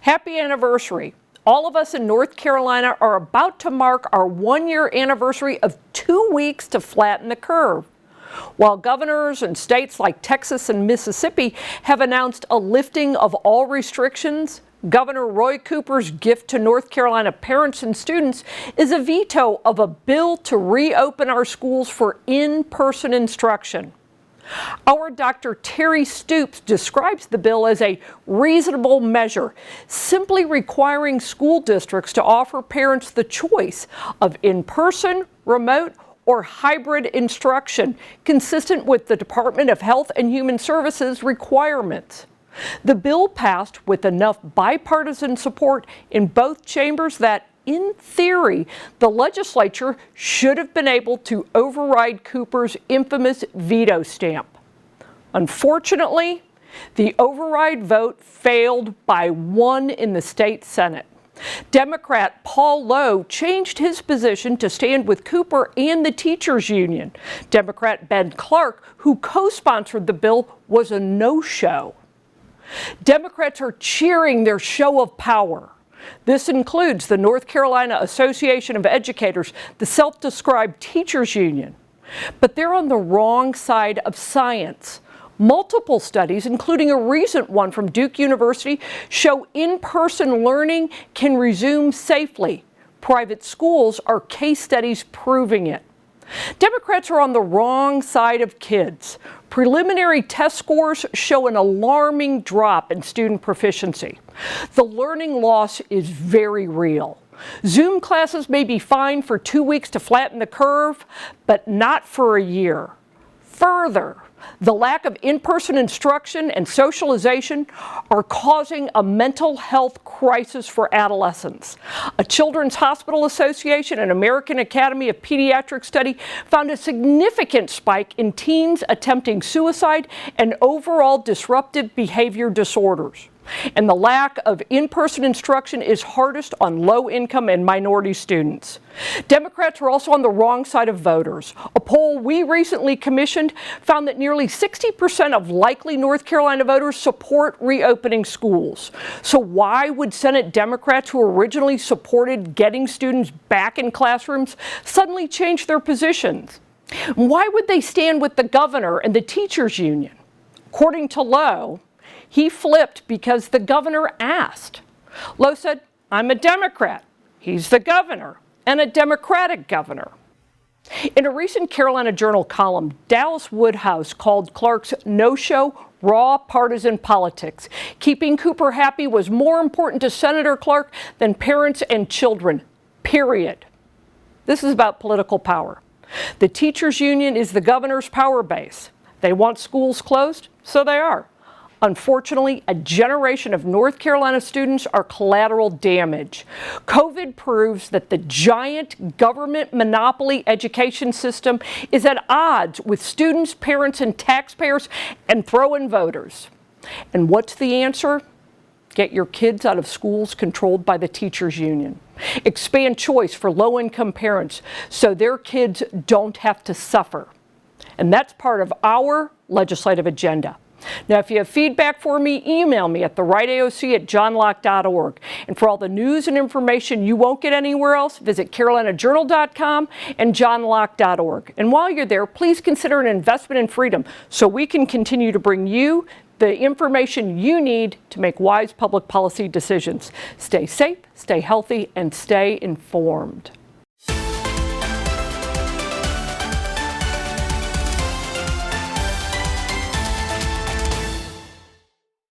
Happy anniversary. All of us in North Carolina are about to mark our 1-year anniversary of 2 weeks to flatten the curve. While governors and states like Texas and Mississippi have announced a lifting of all restrictions, Governor Roy Cooper's gift to North Carolina parents and students is a veto of a bill to reopen our schools for in-person instruction. Our Dr. Terry Stoops describes the bill as a reasonable measure, simply requiring school districts to offer parents the choice of in-person, remote, or hybrid instruction, consistent with the Department of Health and Human Services requirements. The bill passed with enough bipartisan support in both chambers that, in theory, the legislature should have been able to override Cooper's infamous veto stamp. Unfortunately, the override vote failed by 1 in the state Senate. Democrat Paul Lowe changed his position to stand with Cooper and the teachers union. Democrat Ben Clark, who co-sponsored the bill, was a no-show. Democrats are cheering their show of power. This includes the North Carolina Association of Educators, the self-described teachers union. But they're on the wrong side of science. Multiple studies, including a recent one from Duke University, show in-person learning can resume safely. Private schools are case studies proving it. Democrats are on the wrong side of kids. Preliminary test scores show an alarming drop in student proficiency. The learning loss is very real. Zoom classes may be fine for 2 weeks to flatten the curve, but not for a year. Further, the lack of in-person instruction and socialization are causing a mental health crisis for adolescents. A Children's Hospital Association and American Academy of Pediatrics study found a significant spike in teens attempting suicide and overall disruptive behavior disorders. And the lack of in-person instruction is hardest on low-income and minority students. Democrats are also on the wrong side of voters. A poll we recently commissioned found that nearly 60% of likely North Carolina voters support reopening schools. So why would Senate Democrats who originally supported getting students back in classrooms suddenly change their positions? Why would they stand with the governor and the teachers union? According to Lowe, he flipped because the governor asked. Lowe said, "I'm a Democrat." He's the governor, and a Democratic governor. In a recent Carolina Journal column, Dallas Woodhouse called Clark's no-show raw partisan politics. Keeping Cooper happy was more important to Senator Clark than parents and children, period. This is about political power. The teachers union is the governor's power base. They want schools closed, so they are. Unfortunately, a generation of North Carolina students are collateral damage. COVID proves that the giant government monopoly education system is at odds with students, parents, and taxpayers, and throw-in voters. And what's the answer? Get your kids out of schools controlled by the teachers union. Expand choice for low-income parents so their kids don't have to suffer. And that's part of our legislative agenda. Now, if you have feedback for me, email me at rightAOC@johnlocke.org. And for all the news and information you won't get anywhere else, visit carolinajournal.com and johnlocke.org. And while you're there, please consider an investment in freedom so we can continue to bring you the information you need to make wise public policy decisions. Stay safe, stay healthy, and stay informed.